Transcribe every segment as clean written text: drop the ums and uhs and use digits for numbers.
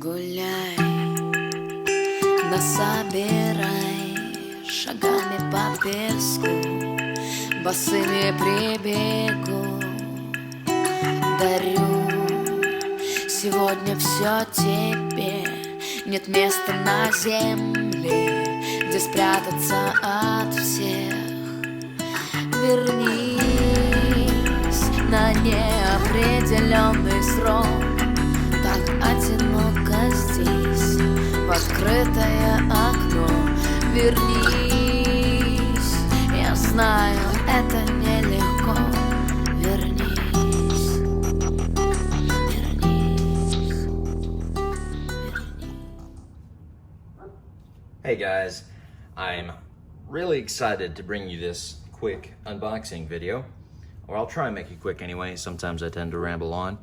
Гуляй, насобирай шагами по песку, босыми прибегу. Дарю сегодня все тебе, нет места на земле, где спрятаться от всех. Вернись на неопределенный срок, так одиноко здесь, в открытое окно. Вернись, я знаю, это нелегко. Вернись, вернись, вернись. Hey guys, I'm really excited to bring you this quick unboxing video, or I'll try and make it quick anyway. Sometimes I tend to ramble on.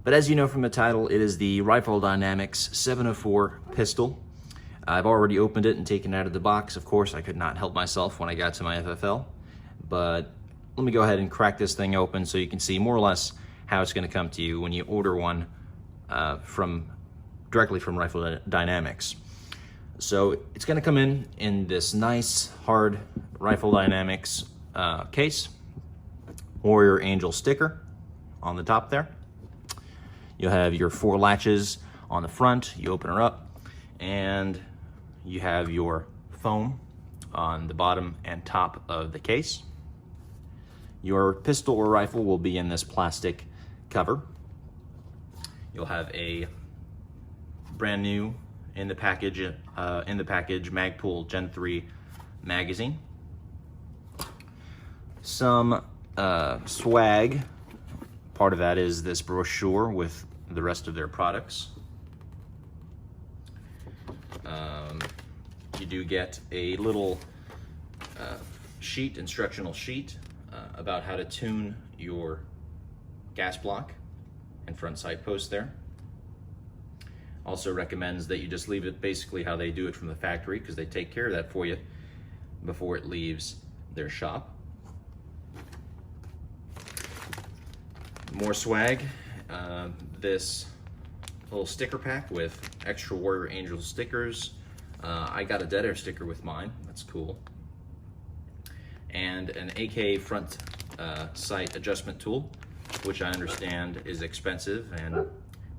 But as you know from the title, it is the Rifle Dynamics 704 pistol. I've already opened it and taken it out of the box. Of course, I could not help myself when I got to my FFL. But let me go ahead and crack this thing open so you can see more or less how it's going to come to you when you order one directly from Rifle Dynamics. So it's going to come in this nice hard Rifle Dynamics case, Warrior Angel sticker on the top there. You'll have your 4 latches on the front. You open her up and you have your foam on the bottom and top of the case. Your pistol or rifle will be in this plastic cover. You'll have a brand new in the package Magpul Gen 3 magazine. Some swag. Part of that is this brochure with the rest of their products. You do get a little instructional sheet about how to tune your gas block and front sight post there. Also recommends that you just leave it basically how they do it from the factory, because they take care of that for you before it leaves their shop. More swag, this little sticker pack with extra Warrior Angel stickers. I got a dead air sticker with mine, that's cool. And an AK front sight adjustment tool, which I understand is expensive and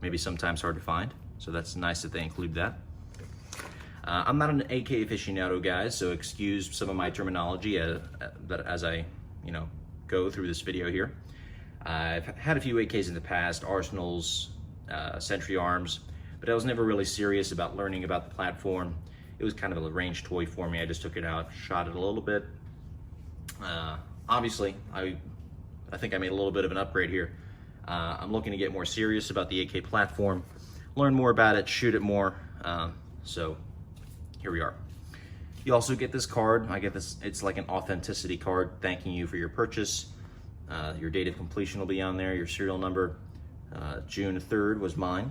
maybe sometimes hard to find. So that's nice that they include that. I'm not an AK aficionado, guys, so excuse some of my terminology as I go through this video here. I've had a few AKs in the past, Arsenals, Sentry Arms, but I was never really serious about learning about the platform. It was kind of a range toy for me. I just took it out, shot it a little bit. Obviously, I think I made a little bit of an upgrade here. I'm looking to get more serious about the AK platform, learn more about it, shoot it more. So here we are. You also get this card. I get this, it's like an authenticity card thanking you for your purchase. Your date of completion will be on there, your serial number. June 3rd was mine.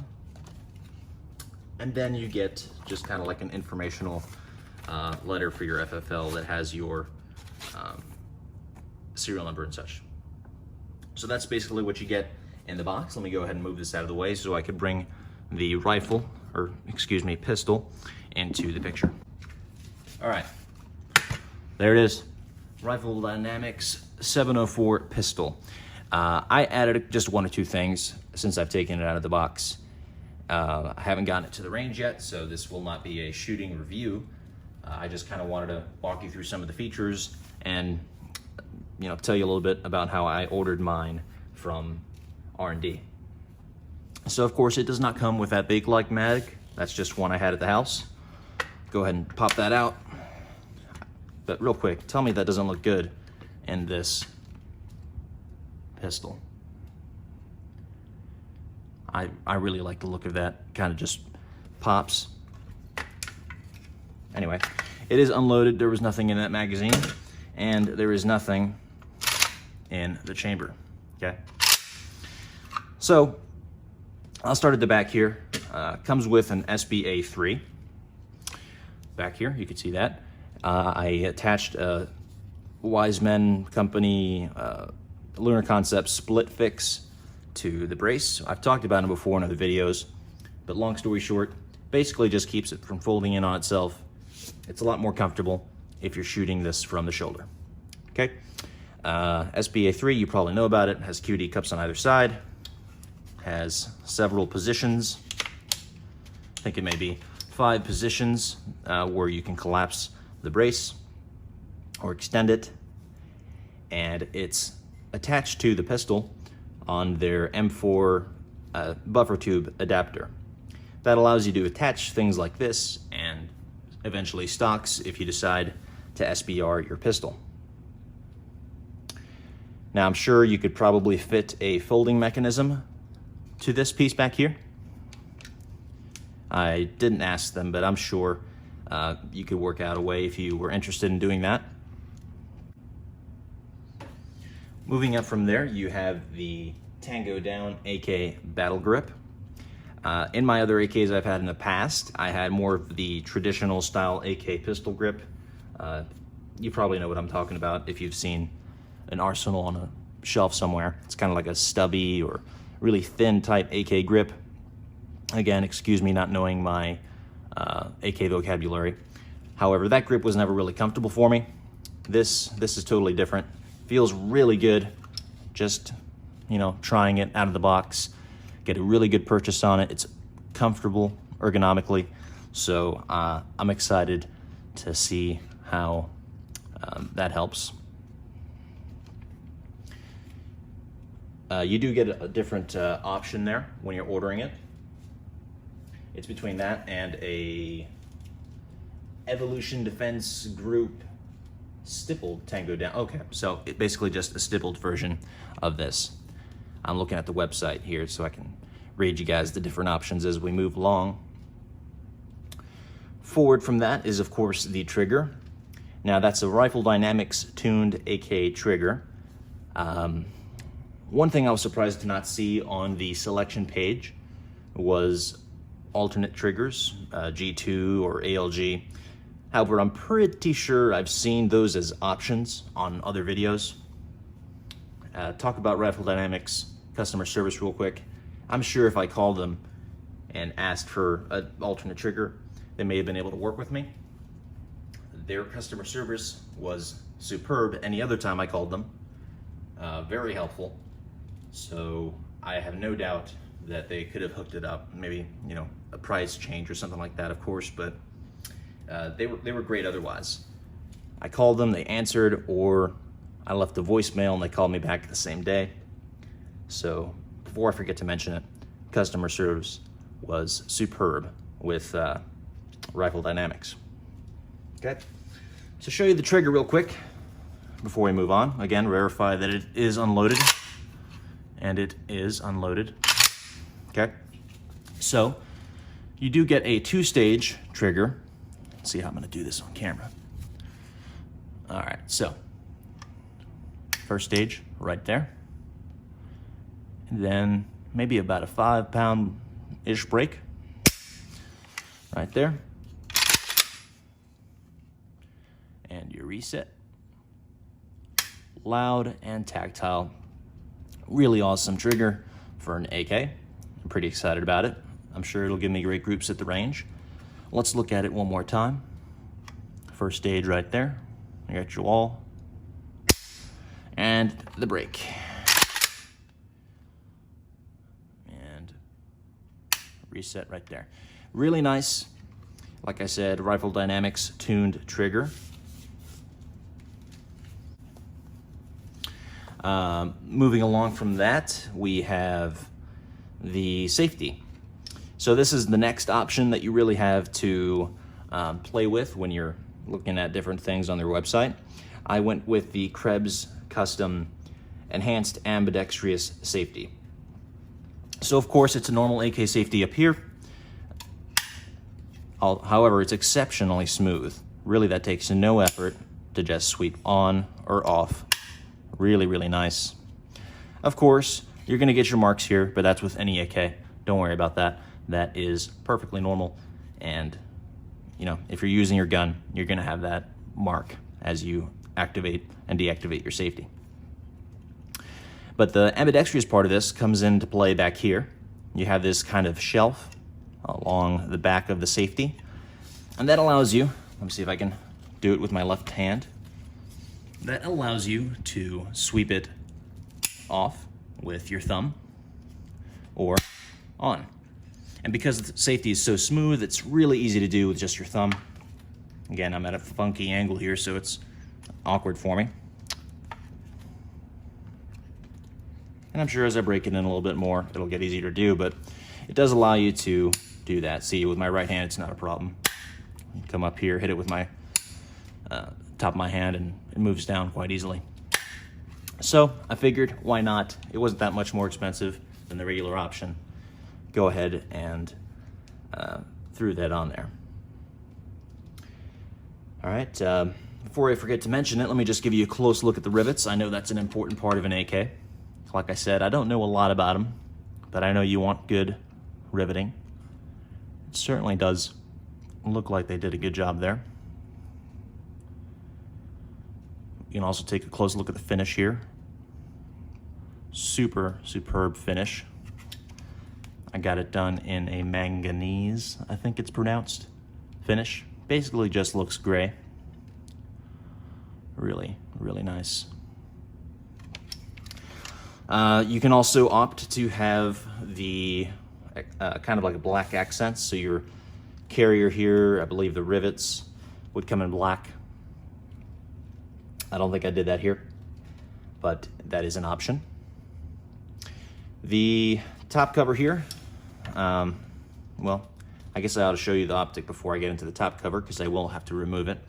And then you get just kind of like an informational letter for your FFL that has your serial number and such. So that's basically what you get in the box. Let me go ahead and move this out of the way so I could bring the rifle, or excuse me, pistol, into the picture. All right, there it is. Rifle Dynamics 704 pistol. I added just 1 or 2 things since I've taken it out of the box. I haven't gotten it to the range yet, so this will not be a shooting review. I just kind of wanted to walk you through some of the features and tell you a little bit about how I ordered mine from R&D. So of course it does not come with that big like mag. That's just one I had at the house. Go ahead and pop that out. But real quick, tell me that doesn't look good in this pistol. I really like the look of that. Kind of just pops. Anyway, it is unloaded. There was nothing in that magazine, and there is nothing in the chamber, okay? So, I'll start at the back here. Comes with an SBA3. Back here, you can see that. I attached a Wiseman Company Lunar Concepts split fix to the brace. I've talked about them before in other videos. But long story short, basically just keeps it from folding in on itself. It's a lot more comfortable if you're shooting this from the shoulder. Okay, SBA 3, you probably know about it. Has QD cups on either side. Has several positions. I think it may be 5 positions where you can collapse the brace or extend it. And it's attached to the pistol on their M4 buffer tube adapter. That allows you to attach things like this and eventually stocks if you decide to SBR your pistol. Now I'm sure you could probably fit a folding mechanism to this piece back here. I didn't ask them, but I'm sure you could work out a way if you were interested in doing that. Moving up from there, you have the Tango Down AK Battle Grip. In my other AKs I've had in the past, I had more of the traditional style AK pistol grip. You probably know what I'm talking about if you've seen an arsenal on a shelf somewhere. It's kind of like a stubby or really thin type AK grip. Again, excuse me not knowing my AK vocabulary. However, that grip was never really comfortable for me. This is totally different. Feels really good. Just, you know, trying it out of the box. Get a really good purchase on it. It's comfortable ergonomically. So I'm excited to see how that helps. You do get a different option there when you're ordering it. It's between that and a Evolution Defense Group stippled Tango Down. Okay, so it's basically just a stippled version of this. I'm looking at the website here so I can read you guys the different options as we move along. Forward from that is, of course, the trigger. Now, that's a Rifle Dynamics tuned AK trigger. One thing I was surprised to not see on the selection page was alternate triggers, G2 or ALG. However, I'm pretty sure I've seen those as options on other videos. Talk about Rifle Dynamics customer service real quick. I'm sure if I called them and asked for an alternate trigger, they may have been able to work with me. Their customer service was superb any other time I called them. Very helpful. So I have no doubt that they could have hooked it up. Maybe, you know, a price change or something like that, of course, but they were great otherwise. I called them, they answered, or I left a voicemail and they called me back the same day. So before I forget to mention it, customer service was superb with Rifle Dynamics. Okay, so show you the trigger real quick before we move on. Again, verify that it is unloaded, and it is unloaded. Okay, so you do get a 2-stage trigger. Let's see how I'm gonna do this on camera. All right, so first stage right there. And then maybe about a 5-pound-ish break right there. And your reset. Loud and tactile. Really awesome trigger for an AK. I'm pretty excited about it. I'm sure it'll give me great groups at the range. Let's look at it one more time. First stage right there. You got your wall. And the break. And reset right there. Really nice. Like I said, Rifle Dynamics tuned trigger. Moving along from that, we have the safety. So this is the next option that you really have to play with when you're looking at different things on their website. I went with the Krebs Custom Enhanced Ambidextrous Safety. So of course it's a normal AK safety up here. However, it's exceptionally smooth. Really, that takes no effort to just sweep on or off. Really, really nice. Of course, you're gonna get your marks here, but that's with any AK. Don't worry about that. That is perfectly normal. And, you know, if you're using your gun, you're gonna have that mark as you activate and deactivate your safety. But the ambidextrous part of this comes into play back here. You have this kind of shelf along the back of the safety. And that allows you, let me see if I can do it with my left hand. That allows you to sweep it off with your thumb or on. And because the safety is so smooth, it's really easy to do with just your thumb. Again, I'm at a funky angle here, so it's awkward for me. And I'm sure as I break it in a little bit more, it'll get easier to do, but it does allow you to do that. See, with my right hand, it's not a problem. Come up here, hit it with my top of my hand, and it moves down quite easily. So I figured, why not? It wasn't that much more expensive than the regular option. Go ahead and threw that on there. All right, before I forget to mention it, let me just give you a close look at the rivets. I know that's an important part of an AK. Like I said, I don't know a lot about them, but I know you want good riveting. It certainly does look like they did a good job there. You can also take a close look at the finish here. Super superb finish. I got it done in a manganese, I think it's pronounced, finish. Basically just looks gray. Really, really nice. You can also opt to have the kind of like a black accents. So your carrier here, I believe the rivets would come in black. I don't think I did that here, but that is an option. The top cover here, well, I guess I ought to show you the optic before I get into the top cover because I will have to remove it.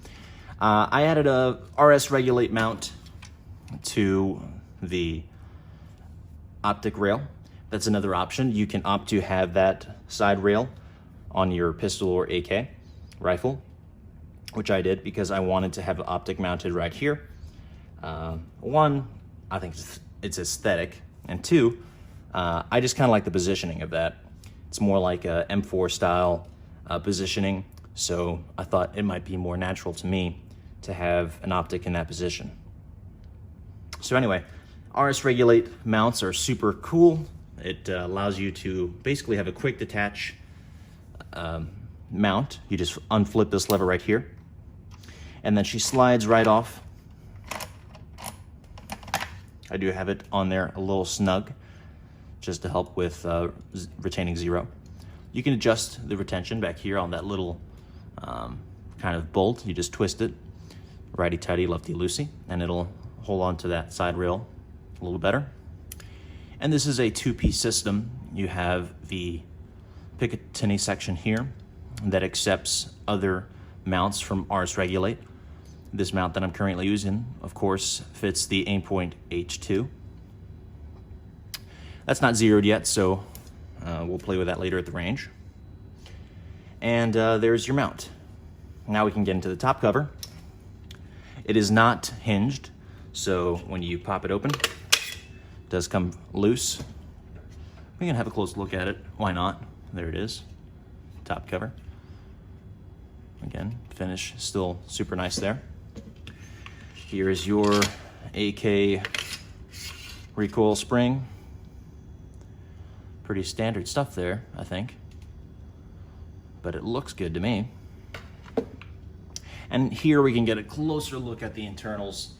I added a RS Regulate mount to the optic rail. That's another option. You can opt to have that side rail on your pistol or AK rifle, which I did because I wanted to have the optic mounted right here. One, I think it's aesthetic, and two, I just kind of like the positioning of that. It's more like a M4 style positioning, so I thought it might be more natural to me to have an optic in that position. So anyway, RS Regulate mounts are super cool. It allows you to basically have a quick detach mount. You just unflip this lever right here, and then she slides right off. I do have it on there a little snug, just to help with retaining zero. You can adjust the retention back here on that little kind of bolt. You just twist it, righty-tighty, lefty-loosey, and it'll hold on to that side rail a little better. And this is a two-piece system. You have the Picatinny section here that accepts other mounts from RS Regulate. This mount that I'm currently using, of course, fits the Aimpoint H2. That's not zeroed yet, so we'll play with that later at the range. And there's your mount. Now we can get into the top cover. It is not hinged, so when you pop it open, it does come loose. We can have a close look at it. Why not? There it is, top cover. Again, finish still super nice there. Here is your AK recoil spring. Pretty standard stuff there, I think. But it looks good to me. And here we can get a closer look at the internals.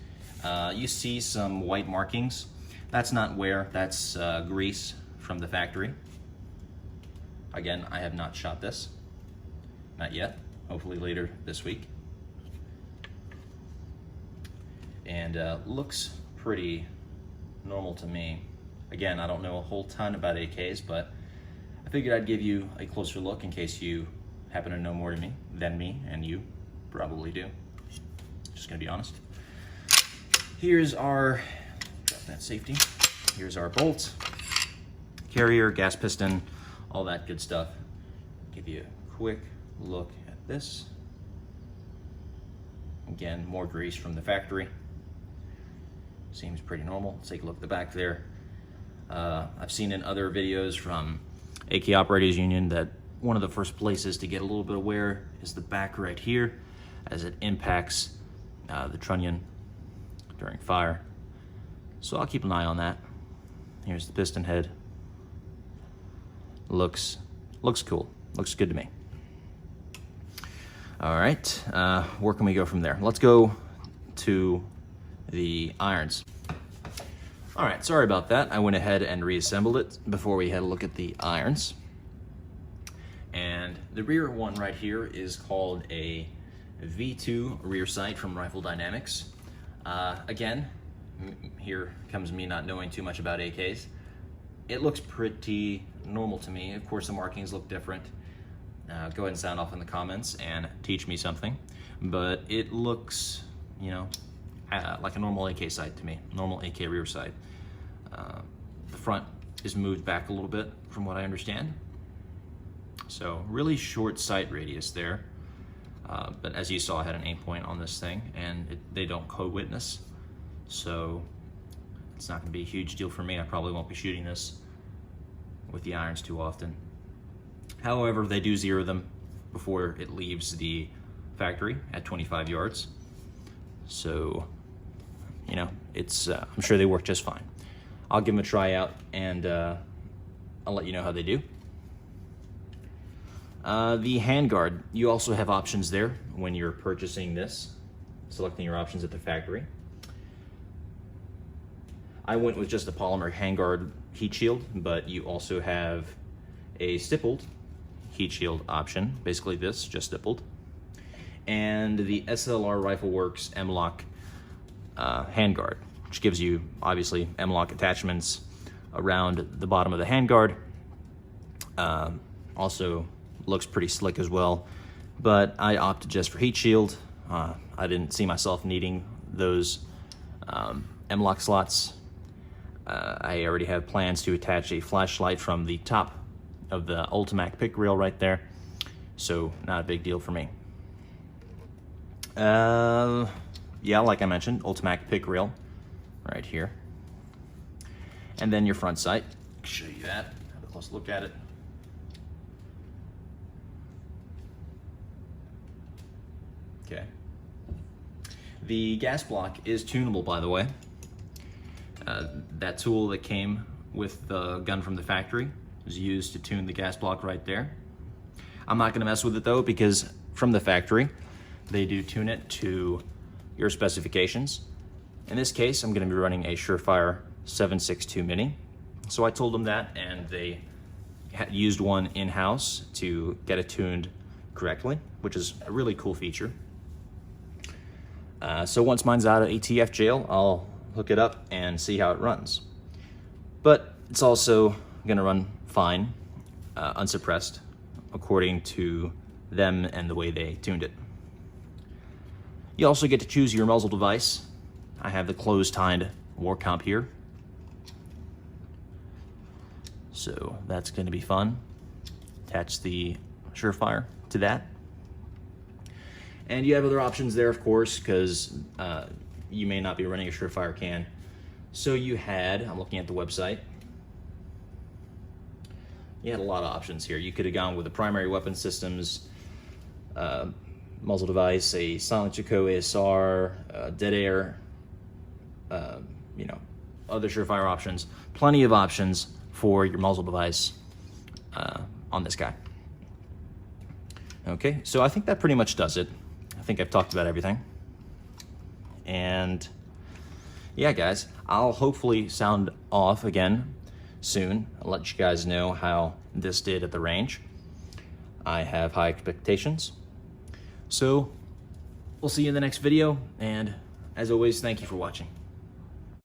You see some white markings. That's not wear, that's grease from the factory. Again, I have not shot this. Not yet, hopefully later this week. And looks pretty normal to me. Again, I don't know a whole ton about AKs, but I figured I'd give you a closer look in case you happen to know more than me, and you probably do. Just gonna be honest. Here's our, drop that safety. Here's our bolt, carrier, gas piston, all that good stuff. Give you a quick look at this. Again, more grease from the factory. Seems pretty normal. Let's take a look at the back there. I've seen in other videos from AK Operators Union that one of the first places to get a little bit of wear is the back right here, as it impacts the trunnion during fire. So I'll keep an eye on that. Here's the piston head. Looks cool. looks good to me. All right, where can we go from there? Let's go to the irons. All right, sorry about that. I went ahead and reassembled it before we had a look at the irons. And the rear one right here is called a V2 rear sight from Rifle Dynamics. Again, here comes me not knowing too much about AKs. It looks pretty normal to me. Of course, the markings look different. Go ahead and sound off in the comments and teach me something. But it looks, you know, like a normal AK sight to me, normal AK rear sight. The front is moved back a little bit from what I understand. So really short sight radius there. But as you saw, I had an aim point on this thing, and they don't co-witness. So it's not gonna be a huge deal for me. I probably won't be shooting this with the irons too often. However, they do zero them before it leaves the factory at 25 yards. So, you know, it's I'm sure they work just fine. I'll give them a try out, and I'll let you know how they do. The handguard, you also have options there when you're purchasing this, selecting your options at the factory. I went with just the polymer handguard heat shield, but you also have a stippled heat shield option, basically this, just stippled. And the SLR Rifle Works M-LOK handguard, which gives you, obviously, M-LOK attachments around the bottom of the handguard. Also looks pretty slick as well, but I opted just for heat shield. I didn't see myself needing those M-LOK slots. I already have plans to attach a flashlight from the top of the Ultimac pick rail right there, so not a big deal for me. Yeah, like I mentioned, Ultimac pick rail right here. And then your front sight. Show you that, have a close look at it. Okay. The gas block is tunable, by the way. That tool that came with the gun from the factory was used to tune the gas block right there. I'm not gonna mess with it though, because from the factory, they do tune it to your specifications. In this case, I'm gonna be running a Surefire 7.62 Mini. So I told them that, and they had used one in-house to get it tuned correctly, which is a really cool feature. So once mine's out of ATF jail, I'll hook it up and see how it runs. But it's also gonna run fine, unsuppressed, according to them and the way they tuned it. You also get to choose your muzzle device. I have the closed-tined war comp here. So that's gonna be fun. Attach the Surefire to that. And you have other options there, of course, because you may not be running a Surefire can. So you had, I'm looking at the website, you had a lot of options here. You could have gone with the primary weapon systems, muzzle device, a Silent Jaco ASR, dead air, you know, other Surefire options. Plenty of options for your muzzle device on this guy. Okay, so I think that pretty much does it. I think I've talked about everything. And yeah, guys, I'll hopefully sound off again soon. I'll let you guys know how this did at the range. I have high expectations. So we'll see you in the next video. And as always, thank you for watching.